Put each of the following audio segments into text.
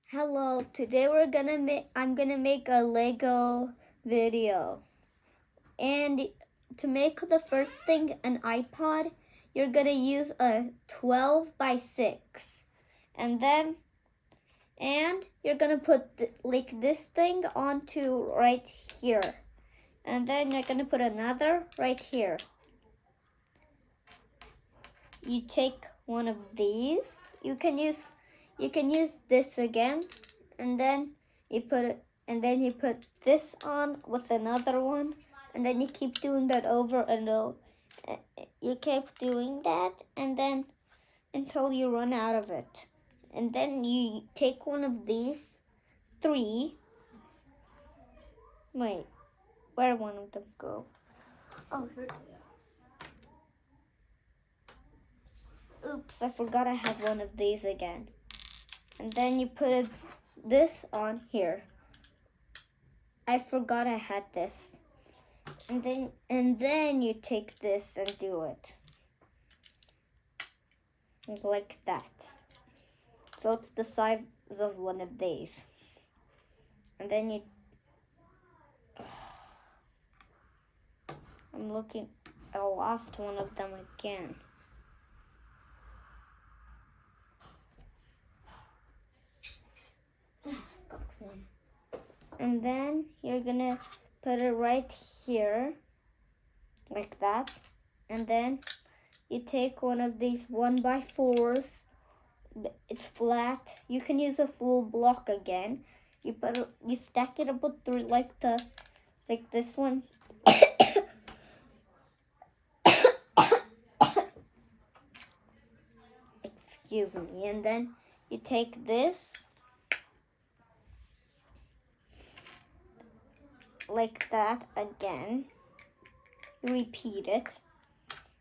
Hello, today I'm gonna make a Lego video. And to make the first thing an iPod, you're gonna use a 12 by 6. And you're gonna put like this thing onto right here. And then you're gonna put another right here. You take one of these. You can use this again, and then you put this on with another one, and then you keep doing that over and over. You keep doing that, and then until you run out of it. And then you take one of these three. Wait, where one of them go? Oh, here they are. Oops, I forgot I had one of these again. And then you put this on here. I forgot I had this. And then you take this and do it. Like that. So it's the size of one of these. And then you I lost one of them again. Got one. And then you're gonna put it right here, like that. And then you take one of these 1x4s. It's flat. You can use a full block again. You stack it up with three, like this one. Excuse me. And then you take this like that again. You repeat it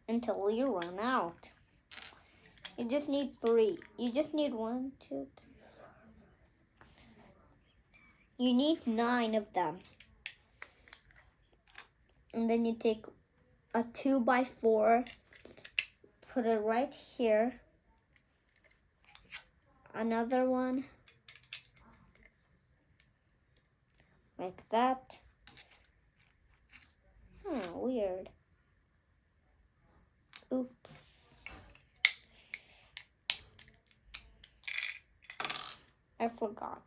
until you run out. You just need 3. You just need 1, 2, 3, 4. You need 9 of them. And then you take a 2x4, put it right here. Another one, like that. Weird. Oops. I forgot.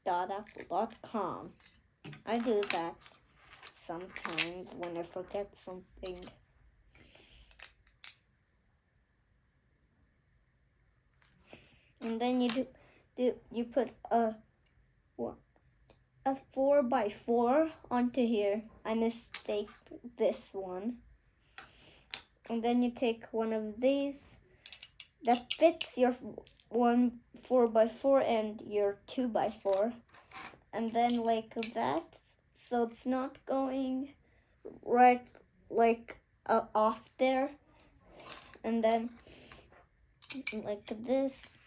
.apple.com. I do that sometimes when I forget something. And then you put a 4x4 onto here. I mistake this one. And then you take one of these that fits your 4x4 and your 2x4, and then like that, so it's not going right off there. And then like this,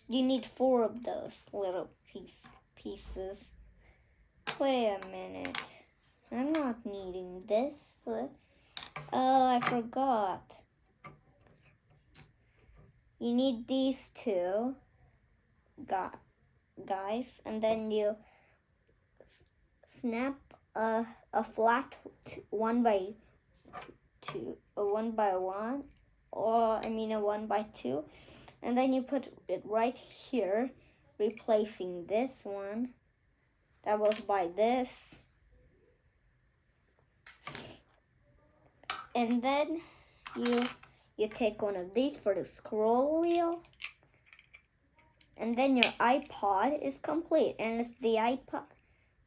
you need 4 of those little pieces. Wait a minute, I'm not needing this. Oh, I forgot. You need these 2 guys, and then you snap a flat 1x2, a 1x1, or I mean a 1x2, and then you put it right here, replacing this one that was by this. And then you take one of these for the scroll wheel, and then your iPod is complete. And it's the iPod,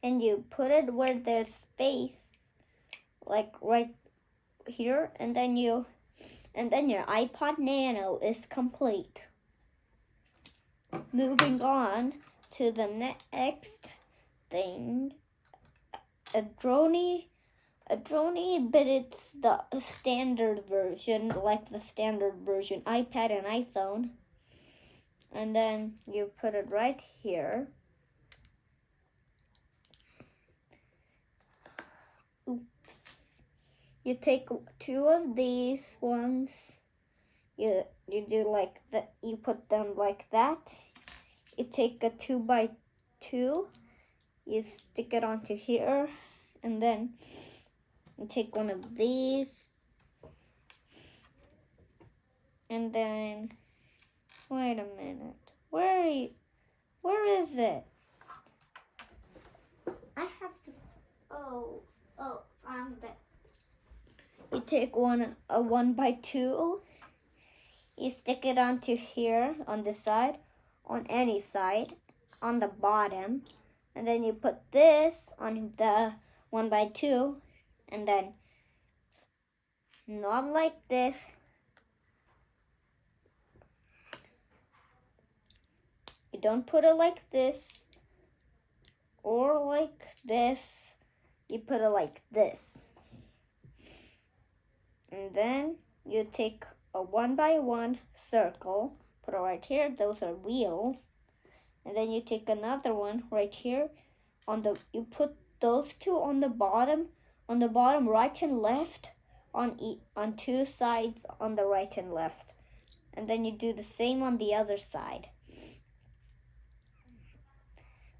and you put it where there's space, like right here, and then your iPod Nano is complete. Moving on to the next thing, a drone, but it's the standard version, like the standard version iPad and iPhone. And then you put it right here. Oops. You take 2 of these ones. You do like that. You put them like that. you take a 2x2, you stick it onto here, and then you take one of these, and then, wait a minute, where is it? I have to, found it. You take a 1x2, you stick it onto here on the side, on any side, on the bottom, and then you put this on the 1x2, and then not like this. You don't put it like this or like this. You put it like this. And then you take a 1x1 circle, put it right here. Those are wheels. And then you take another one right here. You put those two on the bottom right and left, on two sides on the right and left. And then you do the same on the other side.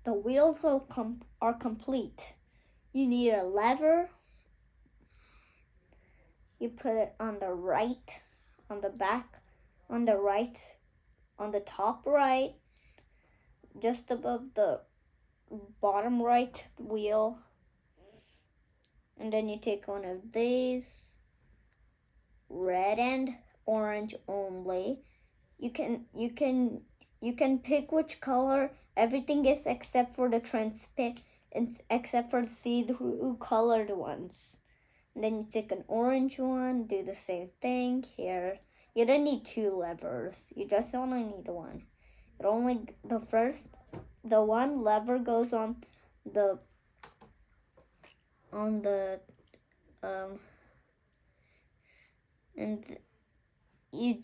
The wheels are complete. You need a lever. You put it on the right, on the back, on the right, on the top right, just above the bottom right wheel. And then you take one of these, red and orange only. You can pick which color. Everything is except for the transparent, except for the see-through colored ones. And then you take an orange one, do the same thing here. You don't need two levers. You just only need one. The one lever goes on the and you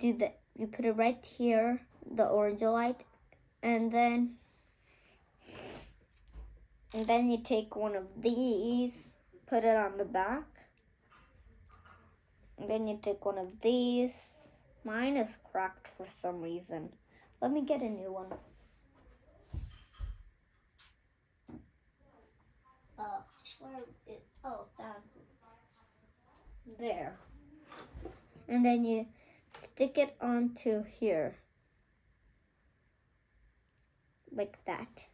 put it right here, the orange light, and then you take one of these, put it on the back, and then you take one of these. Mine is cracked for some reason. Let me get a new one. Where is, down there. And then you stick it onto here, like that.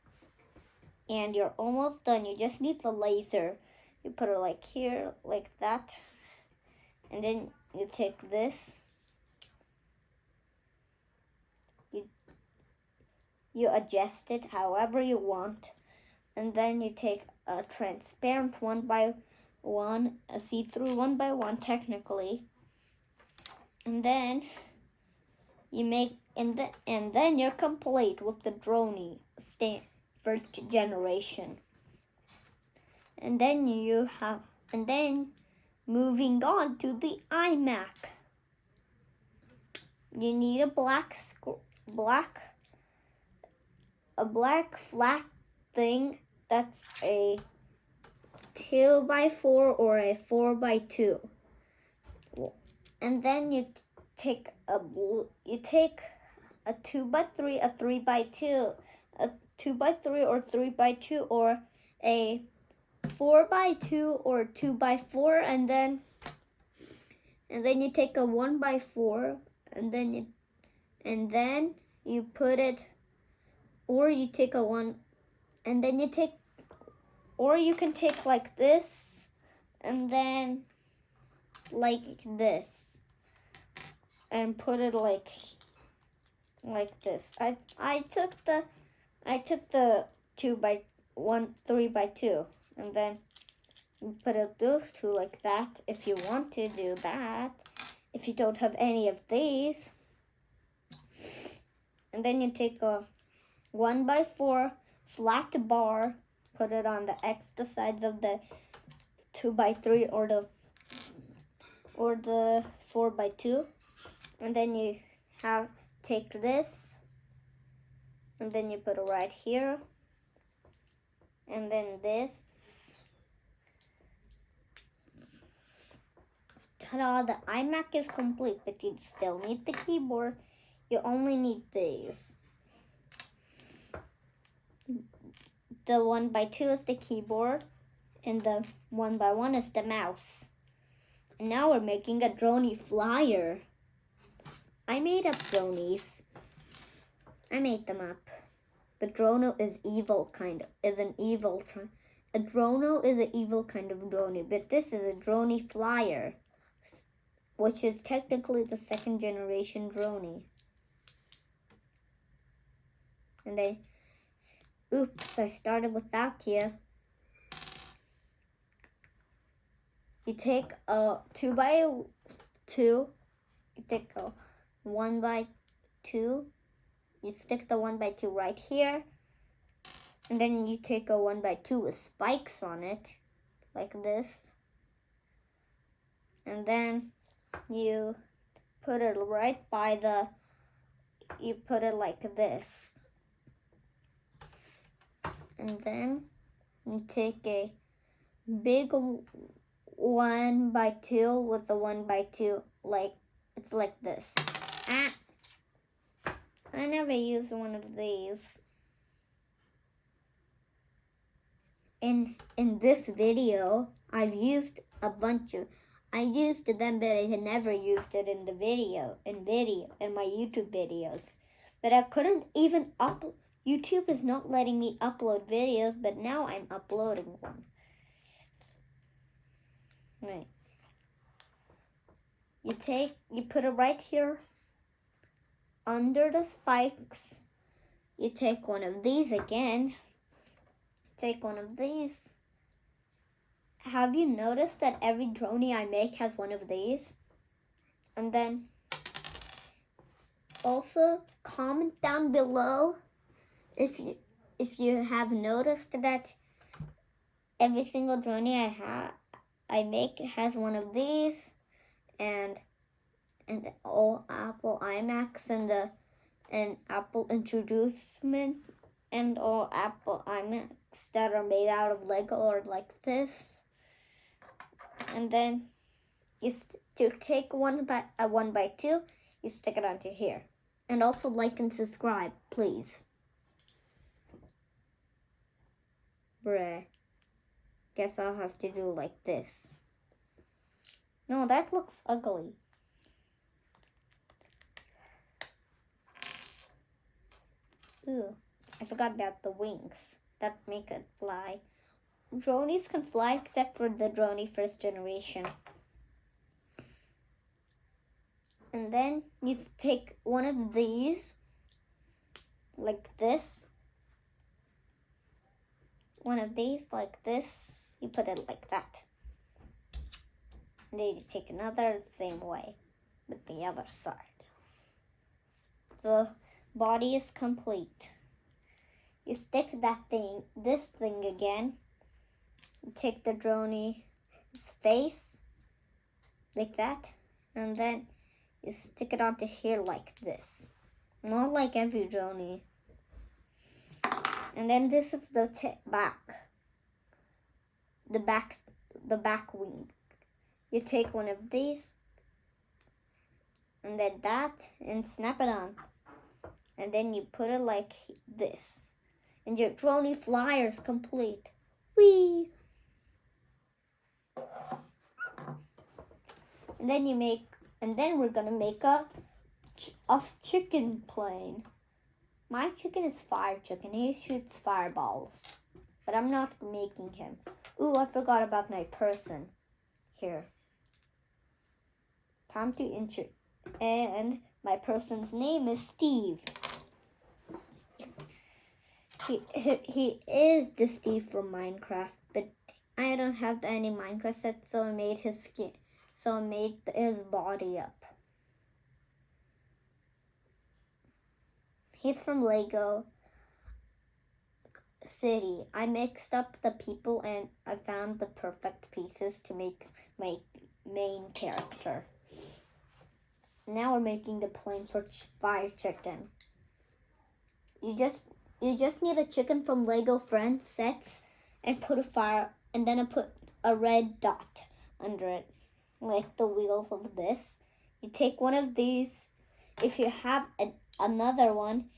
And you're almost done. You just need the laser. You put it like here, like that. And then you take this. You adjust it however you want. And then you take a transparent 1x1, a see-through 1x1 technically. And then you make, and then you're complete with the Droney first generation. And then moving on to the iMac. You need a black flat thing that's a 2x4 or a 4x2. And then you take a 2x3, a 3x2, a 2x3 or 3x2, or a 4x2 or 2x4, and then you take a 1x4, and then you put it, or you take a one, and then you take, or you can take like this, and then like this, and put it like this. I took the 3x2, and then you put up those two like that if you want to do that. If you don't have any of these, and then you take a 1x4 flat bar, put it on the extra sides of the 2x3 or the 4x2, and then you take this, and then you put it right here, and then this. Ta-da! The iMac is complete, but you still need the keyboard. You only need these. the 1x2 is the keyboard, and the 1x1 is the mouse. And now we're making a drony flyer. I made up dronies. I made them up. The drono is evil kind of, is an evil, a drono is an evil kind of drony, but this is a drony flyer, which is technically the second generation drony. And oops, I started without you. You take a 2x2, you take a 1x2, you stick the 1x2 right here, and then you take a 1x2 with spikes on it, like this, and then you put it right by you put it like this, and then you take a big 1x2 with the 1x2, like, it's like this. I never used one of these. In this video, I've used a bunch of, I used them, but I had never used it in the video, in my YouTube videos. But I couldn't even YouTube is not letting me upload videos, but now I'm uploading one. Right. You put it right here under the spikes. You take one of these again. Take one of these. Have you noticed that every drony I make has one of these? And then also comment down below if you have noticed that every single drony I make has one of these, and all Apple iMacs and Apple introducement, and all Apple iMacs that are made out of Lego or like this. And then you take a 1x2, you stick it onto here. And also like and subscribe, please. Bruh. Guess I'll have to do like this. No, that looks ugly. Ooh, I forgot about the wings that make it fly. Dronies can fly except for the drony first generation. And then you take one of these, like this. One of these like this. You put it like that. And then you take another the same way with the other side. The body is complete. You stick this thing again. You take the drony face, like that, and then you stick it onto here like this. Not like every drony. And then this is the back. The back wing. You take one of these, and then that, and snap it on. And then you put it like this. And your drony flyer is complete. Whee! And then we're gonna make a chicken plane. My chicken is fire chicken. He shoots fireballs. But I'm not making him. Ooh, I forgot about my person. Here. Time to intro. And my person's name is Steve. He is the Steve from Minecraft, but I don't have any Minecraft sets, so I made his skin. So I made his body up. He's from Lego City. I mixed up the people and I found the perfect pieces to make my main character. Now we're making the plane for fire chicken. You just need a chicken from Lego Friends sets and put a fire, and then I put a red dot under it, like the wheels of this. You take one of these. If you have another one,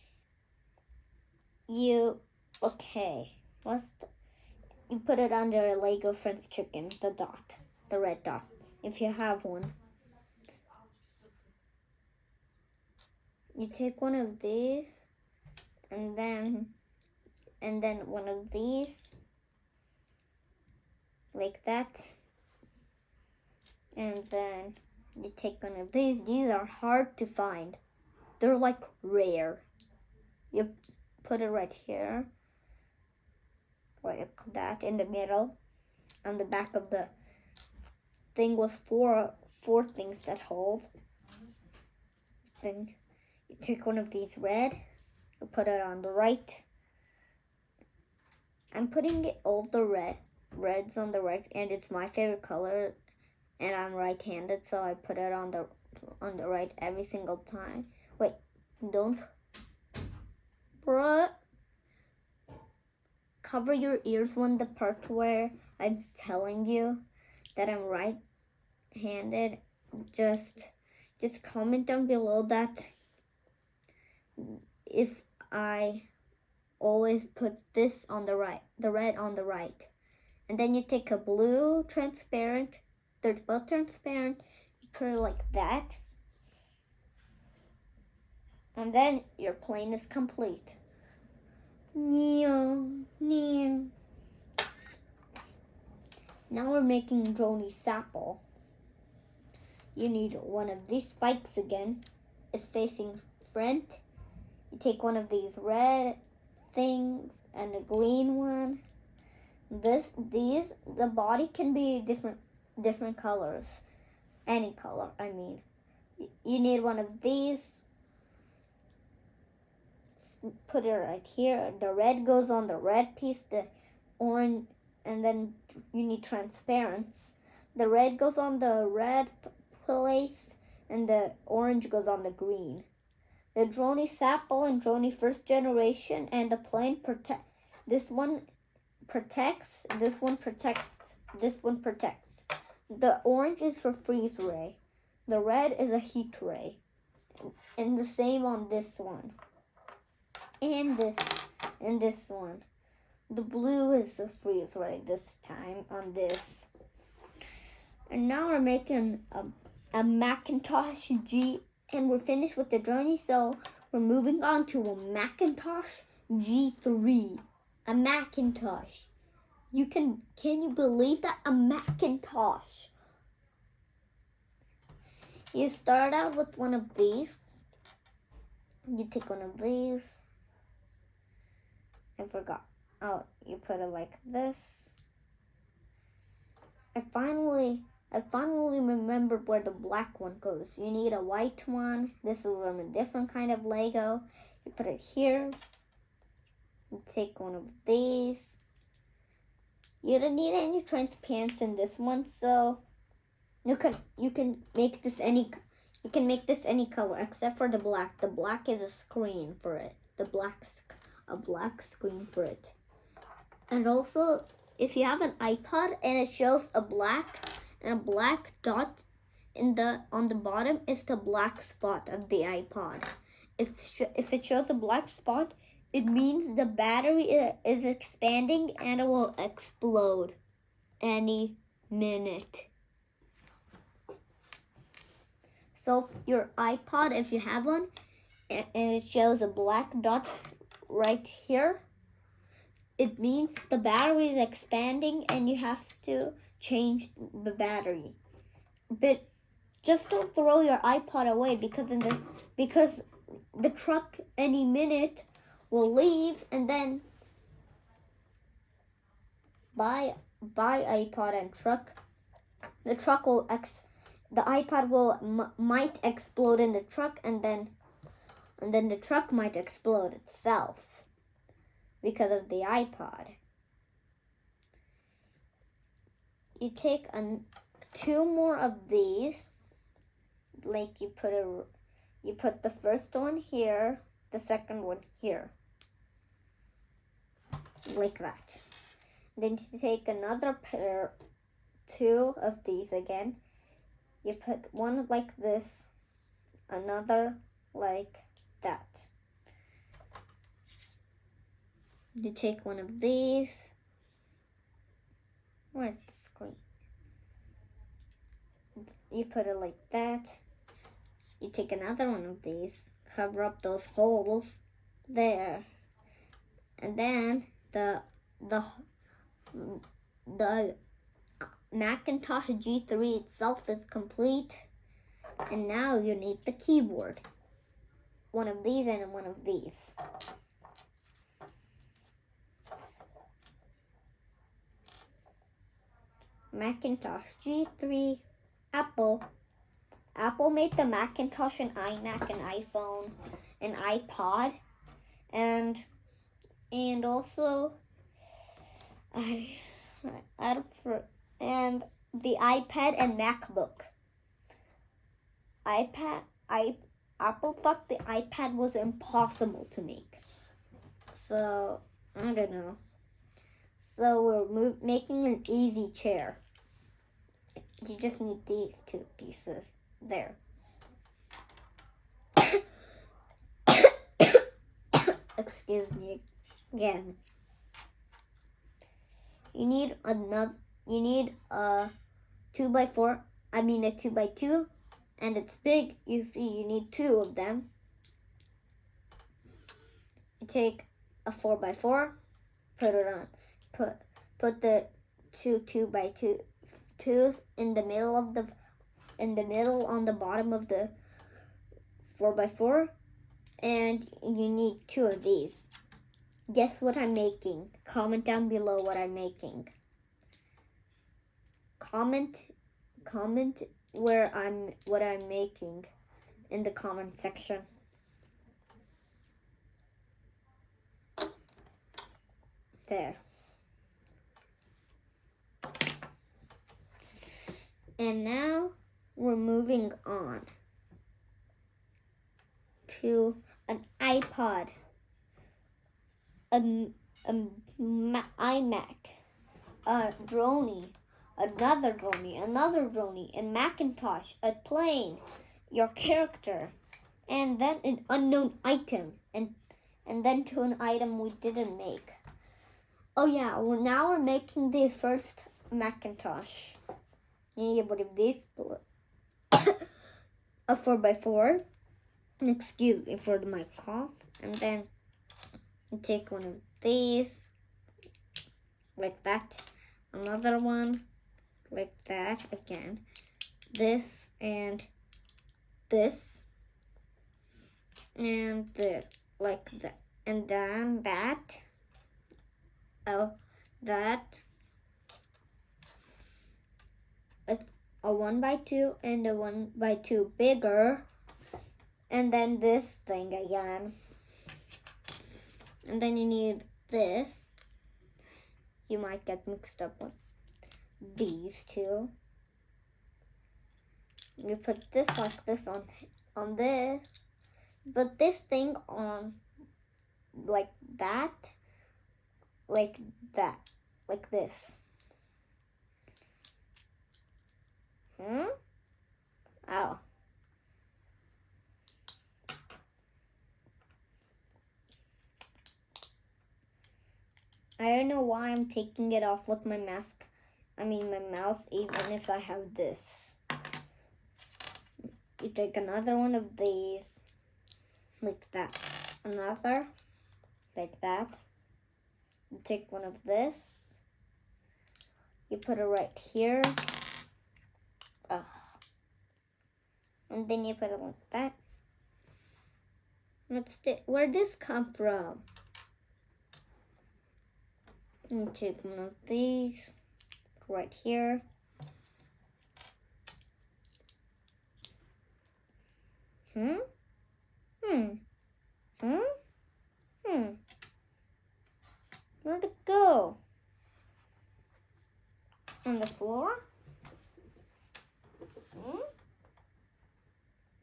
okay. You put it under a Lego French chicken, the red dot, if you have one. You take one of these, and then one of these, like that. And then you take one of these. These are hard to find. They're like rare. You put it right here, like that, in the middle. On the back of the thing with four things that hold. Then you take one of these red, you put it on the right. I'm putting all the reds on the right, and it's my favorite color, and I'm right-handed, so I put it on the right every single time. Wait, don't, bruh. Cover your ears when the part where I'm telling you that I'm right-handed. Just comment down below that if I always put this on the right, the red on the right. And then you take a blue transparent, they're both transparent, you put it like that. And then your plane is complete. Now we're making Drony Sapple. You need one of these spikes again. It's facing front. You take one of these red things and a green one. The body can be different colors. Any color, I mean. You need one of these. Put it right here. The red goes on the red piece, the orange, and then you need transparents. The red goes on the red place, and the orange goes on the green. The Drony Sapple and Drony First Generation and the plane this one protects, this one protects, this one protects. The orange is for freeze ray. The red is a heat ray. And the same on this one. And this one. The blue is a freeze ray this time on this. And now we're making a Macintosh G, and we're finished with the Drony, so we're moving on to a Macintosh G3. A Macintosh. Can you believe that? A Macintosh. You start out with one of these. You take one of these. I forgot. Oh, you put it like this. I finally remembered where the black one goes. You need a white one. This is from a different kind of Lego. You put it here. You take one of these. You don't need any transparency in this one, so you can make this any color except for the black. The black is a screen for it. A black screen for it. And also, if you have an iPod and it shows a black dot on the bottom, it's the black spot of the iPod. If it shows a black spot, it means the battery is expanding and it will explode any minute. So your iPod, if you have one, and it shows a black dot right here, it means the battery is expanding and you have to change the battery. But just don't throw your iPod away because the truck any minute will leave, and then by iPod and truck, the iPod might explode in the truck, and then the truck might explode itself because of the iPod. You take two more of these, like you put the first one here, the second one here, like that. Then you take another two of these again. You put one like this, another like that. You take one of these. Where's the screen? You put it like that. You take another one of these, cover up those holes there, and then the Macintosh G3 itself is complete. And now you need the keyboard. One of these and one of these. Macintosh G3, Apple. Apple made the Macintosh and iMac and iPhone and iPod, and also and the iPad and MacBook. Apple thought the iPad was impossible to make, so I don't know. So we're making an easy chair. You just need these two pieces there. Excuse me again. You need a 2x4. I mean a 2x2, and it's big. You see, you need two of them. You take a 4x4, put it on. Put the two 2x2s in the middle on the bottom of the 4x4, and you need two of these. Guess what I'm making? Comment down below what I'm making. Comment what I'm making in the comment section. There. And now we're moving on to an iPod, an iMac, a droney, another droney, a Macintosh, a plane, your character, and then an unknown item, and then to an item we didn't make. Oh yeah, now we're making the first Macintosh. You need one of these, a 4x4. Excuse me for my cough. And then you take one of these, like that. Another one, like that again. This and this. And this, like that. And then that. Oh, that. A 1x2 and a 1x2 bigger, and then this thing again, and then you need this. You might get mixed up with these two. You put this like this on this, but this thing on like that, like this. Oh. I don't know why I'm taking it off with my mask. I mean my mouth, even if I have this. You take another one of these, like that. Another, like that. You take one of this. You put it right here. And then you put it like that. Where'd this come from? You take one of these right here. Where'd it go? On the floor?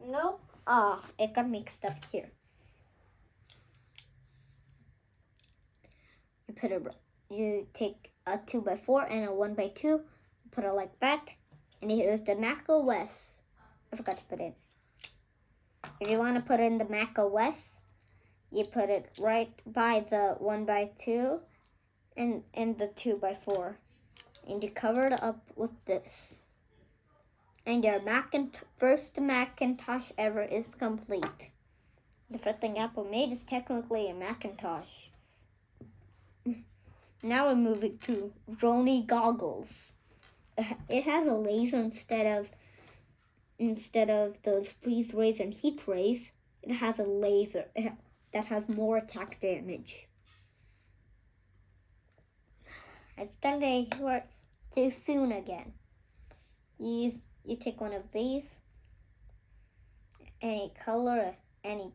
Nope. It got mixed up here. You take a 2x4 and a 1x2, put it like that, and here's the Mac OS. I forgot to put it. If you want to put in the Mac OS, you put it right by the 1x2 and the 2x4. And you cover it up with this. And your first Macintosh ever is complete. The first thing Apple made is technically a Macintosh. Now we're moving to Roni goggles. It has a laser instead of those freeze rays and heat rays. It has a laser that has more attack damage. I think they were too soon again. You take one of these, any color, and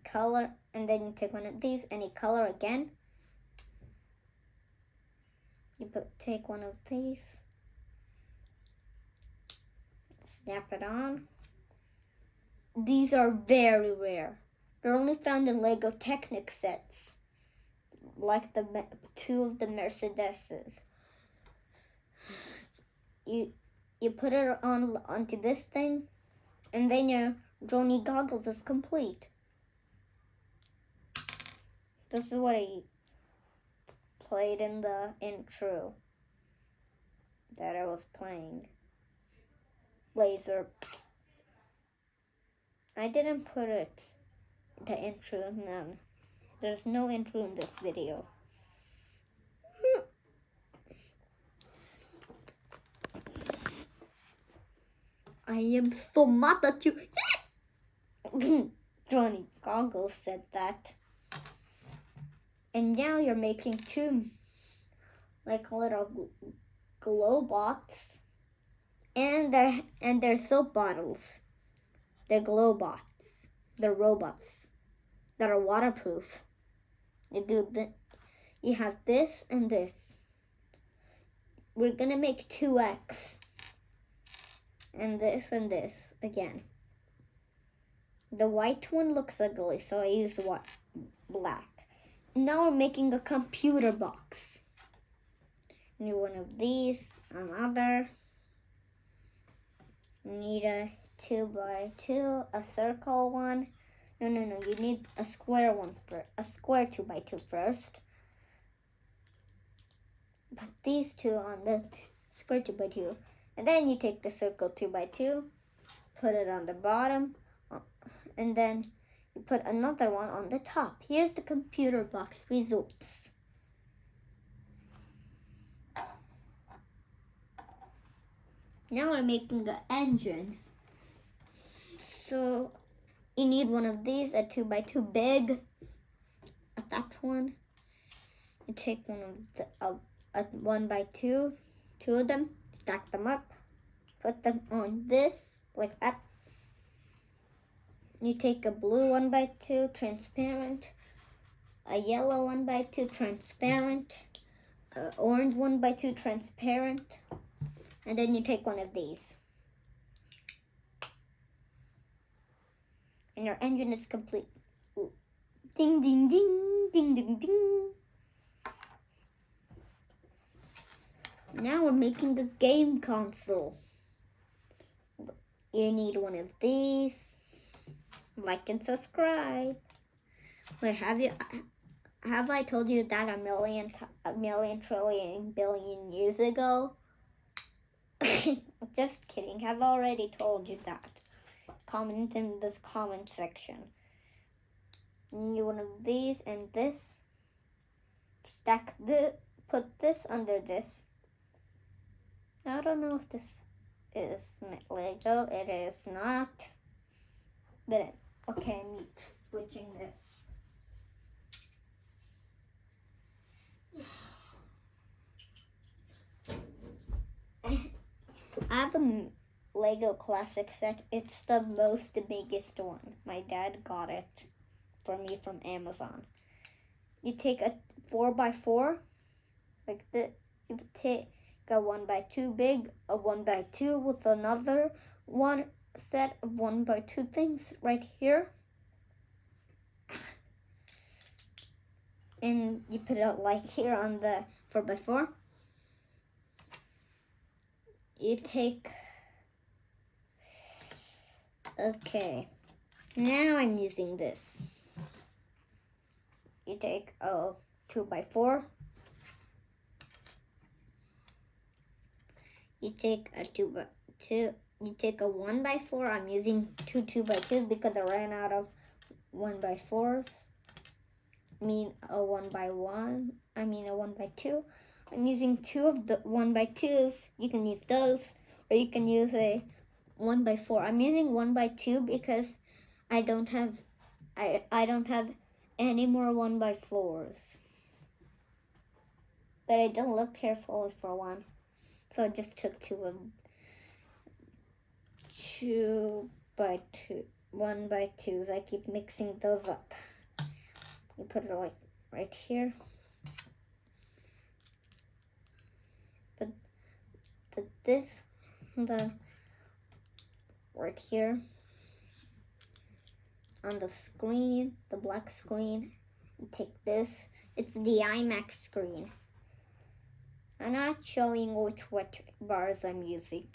then you take one of these, any color again. Take one of these, snap it on. These are very rare. They're only found in Lego Technic sets, like the two of the Mercedeses. You put it onto this thing, and then your Roni goggles is complete. This is what I played in the intro that I was playing. Laser. I didn't put the intro in them. There's no intro in this video. I am so mad at you. Johnny Goggles said that. And now you're making two like little glow bots. And they're soap bottles. They're glow bots. They're robots that are waterproof. You have this and this. We're gonna make 2x. And this again. The white one looks ugly, so I use black. Now we're making a computer box. Need one of these, another. Need a 2x2, a circle one. No, you need a square one a square 2x2 first. Put these two on the square 2x2. And then you take the circle 2x2, put it on the bottom, and then you put another one on the top. Here's the computer box results. Now we're making an engine. So you need one of these, a 2x2 big, that one. You take one of a 1x2, two of them, stack them up, put them on this, like that. You take a blue 1x2 transparent, a yellow 1x2 transparent, an orange 1x2 transparent, and then you take one of these. And your engine is complete. Ooh. Ding, ding, ding, ding, ding, ding. Now we're making a game console. You need one of these. Like and subscribe. Wait, have I told you that a million trillion billion years ago? Just kidding. I've already told you that. Comment in this comment section. You need one of these and this. Stack this. Put this under this. I don't know if this is Lego. It is not. But okay, I'm switching this. I have a Lego classic set. It's the biggest one. My dad got it for me from Amazon. You take a 4x4, like this. You take a 1x2 big, a 1x2 with another one set of 1x2 things right here. And you put it like here on the 4x4. You take, okay, now I'm using this. you take a 2x4. You take a 2x2. You take a 1x4. I'm using two 2x2s because I ran out of 1x4s. I mean a 1x1. I mean a 1x2. I'm using two of the 1x2s. You can use those, or you can use a 1x4. I'm using 1x2 because I don't have any more 1x4s. But I didn't look carefully for one, so I just took 2x2, 1x2s. I keep mixing those up. You put it like right here. But this, the right here on the screen, the black screen. You take this. It's the iMac screen. I'm not showing which bars I'm using.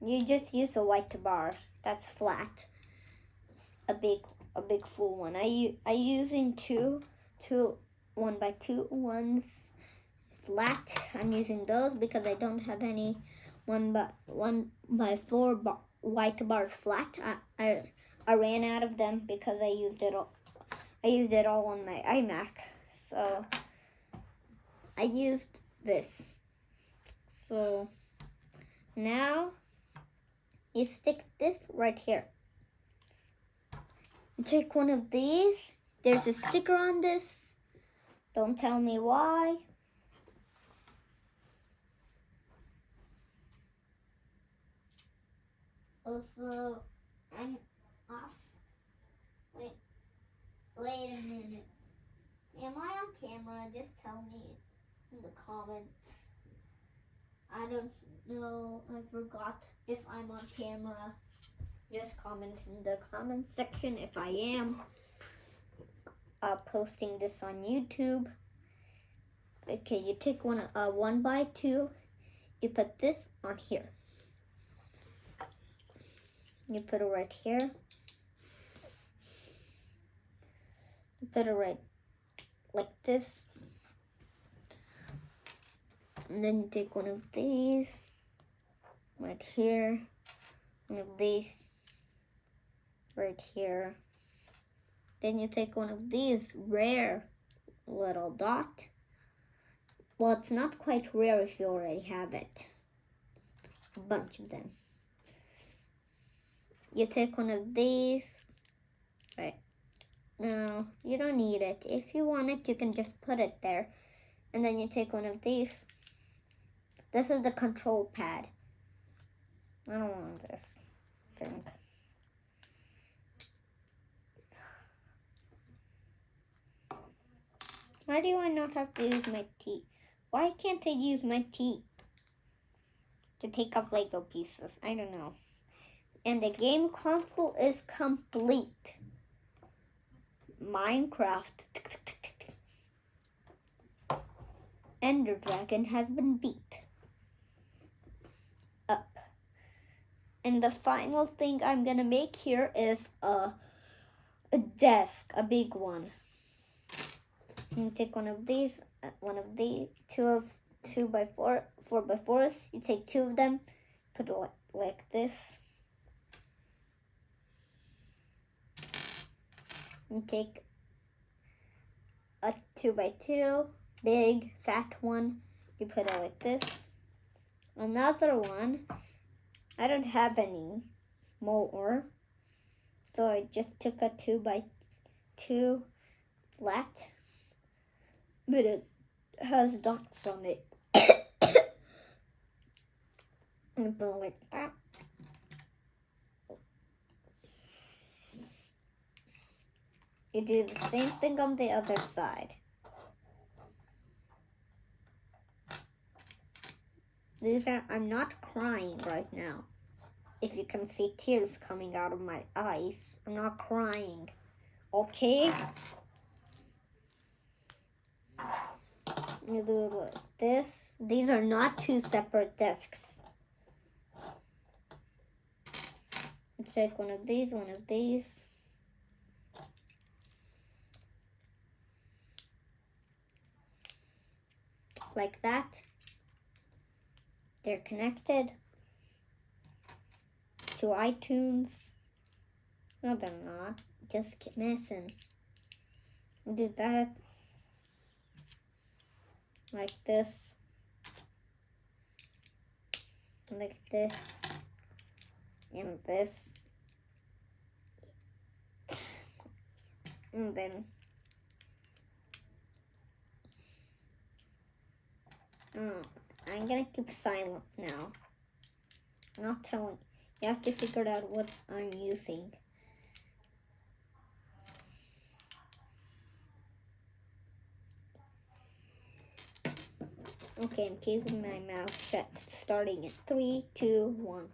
You just use a white bar that's flat, a big full one. I using two 1x2 ones flat. I'm using those because I don't have any 1x4 white bars flat. I ran out of them because I used it all on my iMac. So I used this. So now you stick this right here. You take one of these. There's a sticker on this. Don't tell me why. Also, I'm off. Wait a minute. Am I on camera? Just tell me in the comments. I don't know. I forgot if I'm on camera. Just comment in the comment section if I am. Posting this on YouTube. Okay, you take 1x2. You put this on here. You put it right here. You put it right like this. And then you take one of these right here. One of these right here. Then you take one of these rare little dot. Well, it's not quite rare if you already have it. A bunch of them. You take one of these. Right. No, you don't need it. If you want it, you can just put it there. And then you take one of these. This is the control pad. I don't want this thing. Why do I not have to use my teeth? Why can't I use my teeth to take off Lego pieces? I don't know. And the game console is complete. Minecraft. Ender Dragon has been beat up. And the final thing I'm gonna make here is a desk, a big one. You take one of these, two 4x4s. You take two of them, put it like this. You take a 2x2, big, fat one. You put it like this. Another one, I don't have any more, so I just took a 2x2 flat, but it has dots on it. And put it like that. You do the same thing on the other side. I'm not crying right now. If you can see tears coming out of my eyes, I'm not crying. Okay? You do it like this. These are not two separate desks. You take one of these, one of these. like that. They're connected to iTunes. No, they're not. Just keep messing. Do that. Like this. Like this. And this. And then I'm gonna keep silent now. I'm not telling. You have to figure out what I'm using. Okay, I'm keeping my mouth shut. Starting in 3, 2, 1.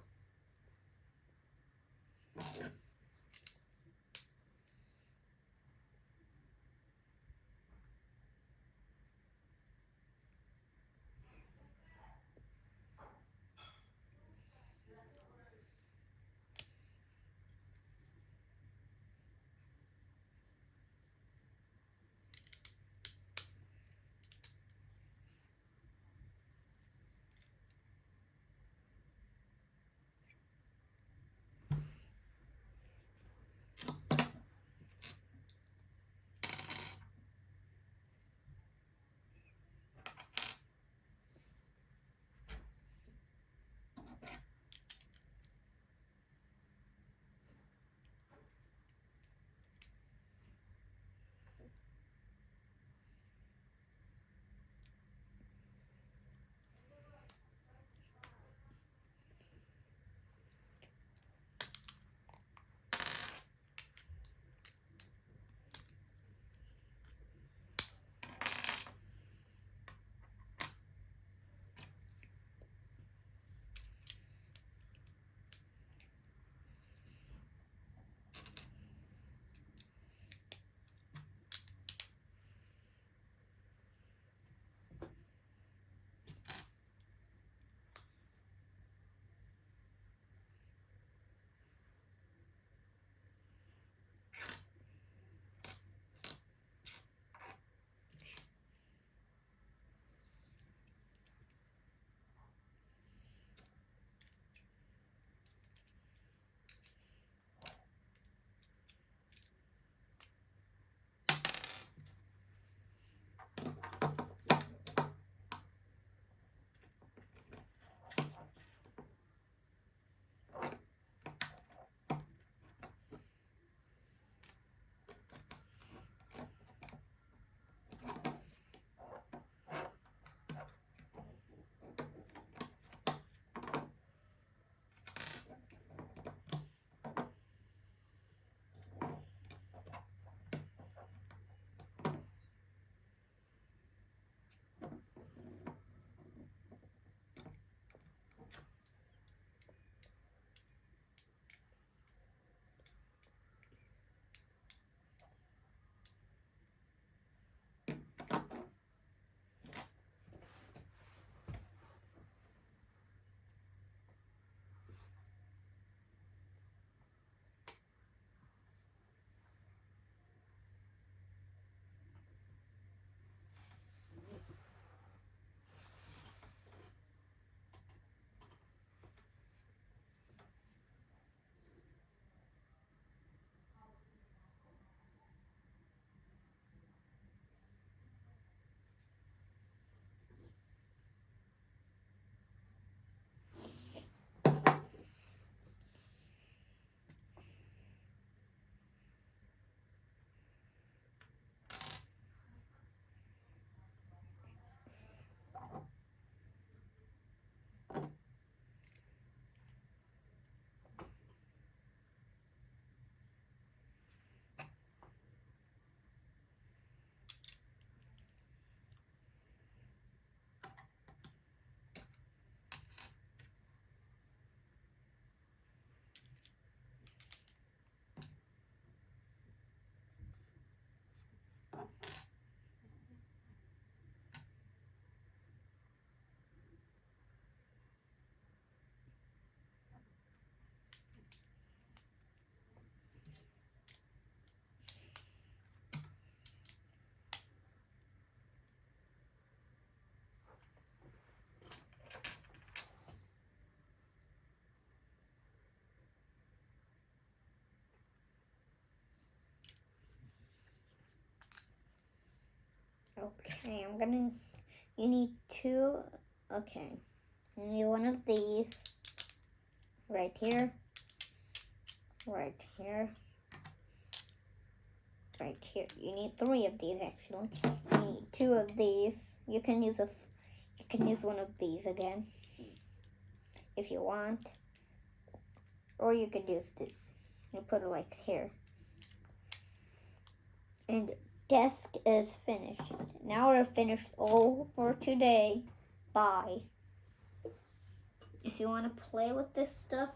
Okay, you need two, okay. You need one of these, right here, right here, right here. You need three of these actually. You need two of these. You can use one of these again, if you want. Or you could use this. You put it like here. And desk is finished. Now we're finished all for today. Bye. If you want to play with this stuff,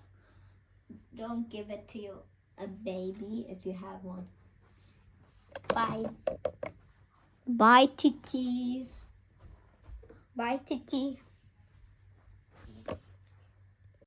don't give it to a baby if you have one. Bye. Bye, titties. Bye, titty.